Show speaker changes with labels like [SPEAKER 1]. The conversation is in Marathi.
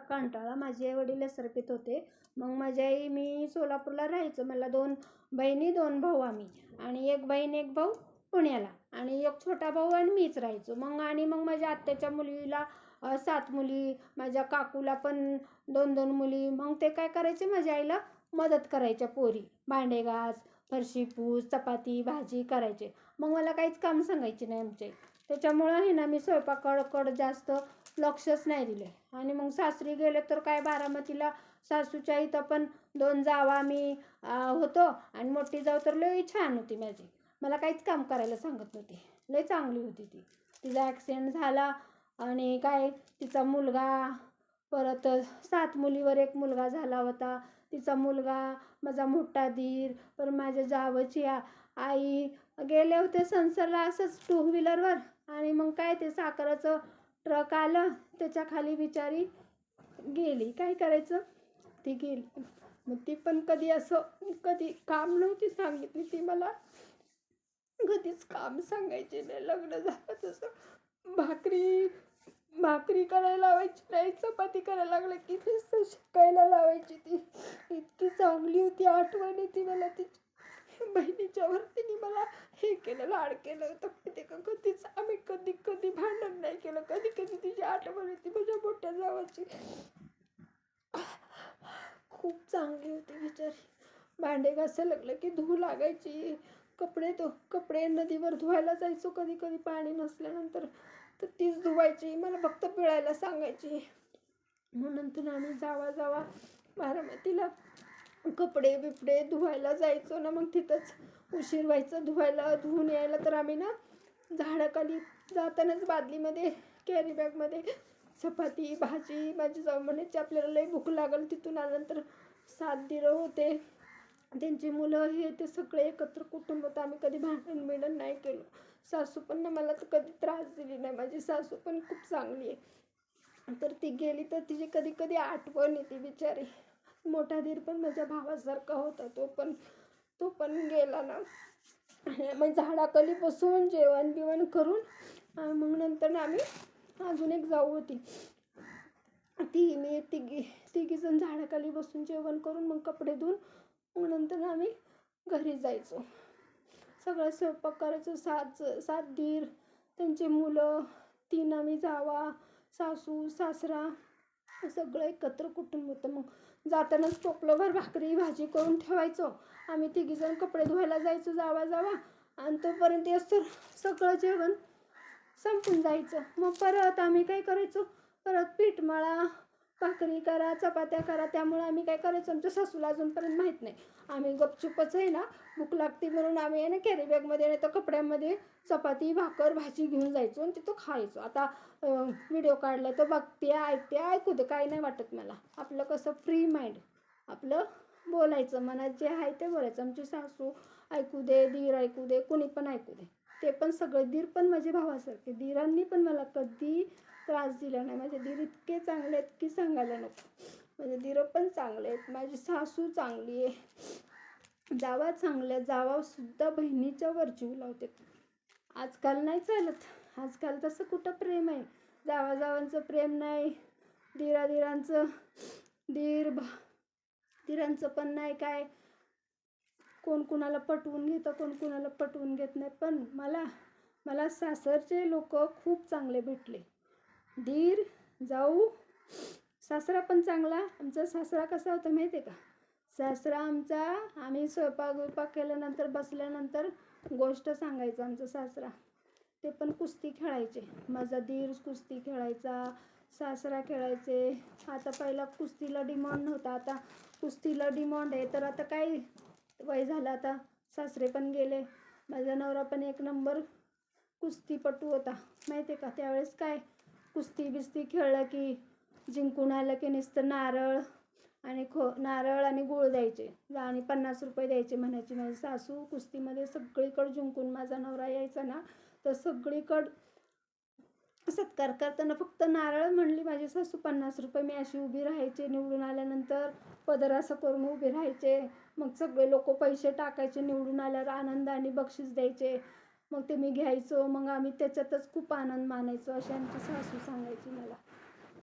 [SPEAKER 1] कंटाळा. माझे आई वडील एस-आर-पीत होते. मग माझी आई मी सोलापूरला राहायचं. मला 2 बहिणी 2 भाऊ आम्ही आणि 1 बहीण 1 भाऊ पुण्याला आणि 1 छोटा भाऊ आणि मीच राहायचो. मग माझ्या आत्याच्या मुलीला 7 मुली, माझ्या काकूला पण 2-2 मुली. मग ते काय करायचे, माझ्या आईला मदत करायच्या पोरी. भांडे घास, फरशी पूस, चपाती भाजी करायचे. मग मला काहीच काम सांगायचे नाही आमची आई. त्याच्यामुळं आहे ना, मी स्वयंपाकाकडं जास्त लक्षच नाही दिले. आणि मग सासरी गेले तर काय, बारामतीला सासूच्या इथं पण 2 जावा आम्ही होतो आणि मोठी जाऊ तर लई छान होती माझी. मला काहीच काम करायला सांगत नव्हती. लई चांगली होती ती. तिचा ॲक्सिडेंट झाला आणि काय तिचा मुलगा, परत 7 मुलीवर 1 मुलगा झाला होता. तिचा मुलगा, माझा मोठा दीर, परत माझ्या जावची आई गेले होते संसारला असंच 2 व्हीलरवर. आणि मग काय ते साखरेचं ट्रक आलं, त्याच्या खाली बिचारी गेली. काय करायचं, ती गेली. मग ती पण कधी काम नव्हती सांगितली ती मला. कधीच काम सांगायची नाही. लग्न झालं तसं भाकरी करायला लावायची नाही, चपाती करायला लागलं की नुसतं शिकायला लावायची. ती इतकी चांगली होती. आठवण येते मला तिची. बहिणीच्या तिने मला हे केलं, लाड केलं होतं माहिती का. आम्ही कधी भांडण नाही केलं. कधी तिची आठवण येते माझ्या मोठ्या जावाची. खूप चांगली होती बिचारी. भांडे घासायला लागलं की धुवू लागायची. कपडे नदीवर धुवायला जायचो कधी पाणी नसल्यानंतर, तर तीच धुवायची. मला फक्त पिळायला सांगायची. मग नंतर आम्ही जावा बारामतीला कपडे बिपडे धुवायला जायचो ना. मग तिथंच उशीर व्हायचं धुवून यायला. तर आम्ही ना झाडाखाली जातानाच बादलीमध्ये, कॅरी बॅगमध्ये चपाती भाजी, माझी जाऊ म्हणायची आपल्याला लई भूक लागल. तिथून आल्यानंतर 7 दिरं होते, त्यांची मुलं हे ते सगळे एकत्र कुटुंब होतं. आम्ही कधी भांडण नाही केलं. सासू पण ना मला तर कधी त्रास दिली नाही. माझी सासू पण खूप चांगली आहे. तर ती गेली तर तिची कधी आठवण येते बिचारी. मोठा दीर पण माझ्या भावासारखा होता. तो पण गेला ना. मग झाडाखाली बसून जेवण बिवण करून मग नंतर आम्ही, अजून एक जाऊ होती, मी तिघीजण झाडाखाली बसून जेवण करून मग कपडे धुवून मग नंतर आम्ही घरी जायचो. सगळं स्वयंपाक करायचो. 7 दीर, त्यांची मुलं, 3 आम्ही जावा, सासू सासरा, सगळं एकत्र कुटुंब होतं. मग जातानाच टोपलंभर भाकरी भाजी करून ठेवायचो. आम्ही तिघीजण कपडे धुवायला जायचो जावा आणि तोपर्यंत तर सगळं जेवण संपून जायचं. मग परत आम्ही काय करायचो, परत पीठ मळा, भाकरी करा, चपात्या करा. त्यामुळे आम्ही काय करायचो, आमच्या सासूला अजूनपर्यंत माहीत नाही. आम्ही गपचूपच आहे ना, भूक लागते म्हणून आम्ही आहे ना कॅरी बॅगमध्ये नाही तर कपड्यामध्ये चपाती भाकर भाजी घेऊन जायचो आणि तिथं खायचो. आता व्हिडिओ काढला तर बघते ऐकते, ऐकू दे, काही नाही वाटत मला. आपलं कसं फ्री माइंड, आपलं बोलायचं, मनात जे आहे ते बोलायचं. आमची सासू ऐकू दे, दीर ऐकू दे, कोणी पण ऐकू दे. ते पण सगळे दीर पण माझे भावासारखे. दीरांनी पण मला कधी त्रास दिला नाही. माझे दीर इतके चांगले आहेत की सांगायला नको. माझे दीर पण चांगले आहेत. माझी सासू चांगली आहे. जावा चांगल्या. जावासुद्धा बहिणीच्या वर जीव लावते. आजकाल नाही चालत. आजकाल तसं कुठं प्रेम आहे. जावांचं प्रेम नाही. दिरांचं पण नाही. काय कोण कुणाला पटवून घेतं, कोण कुणाला पटवून घेत नाही. पण मला सासरचे लोक खूप चांगले भेटले. दीर, जाऊ, सासरा पण चांगला. आमचा सासरा कसा होता माहिती आहे का, सासरा आमचा, आम्ही स्वयंपाक केल्यानंतर बसल्यानंतर गोष्ट सांगायचं आमचा सासरा. ते पण कुस्ती खेळायचे. माझा दीर कुस्ती खेळायचा, सासरा खेळायचे. आता पहिला कुस्तीला डिमांड नव्हता, आता कुस्तीला डिमांड आहे. तर आता काय वय झालं, आता सासरे पण गेले. माझा नवरा पण 1 नंबर कुस्तीपटू होता माहिती आहे का. त्यावेळेस काय कुस्ती बिस्ती खेळलं की जिंकून आलं की नुसतं नारळ आणि गूळ द्यायचे आणि 50 रुपये द्यायचे म्हणायची माझी सासू. कुस्तीमध्ये सगळीकडे जिंकून माझा नवरा यायचा ना, तर सगळीकडं सत्कार करताना फक्त नारळ म्हणली माझी सासू 50 रुपये. मी अशी उभी राहायचे. निवडून आल्यानंतर पदर असं करून उभे राहायचे. मग सगळे लोक पैसे टाकायचे. निवडून आल्यावर आनंदाने बक्षीस द्यायचे. मग ते मी घ्यायचो. मग आम्ही त्याच्यातच खूप आनंद मानायचो, अशी आमची सासू सांगायची मला.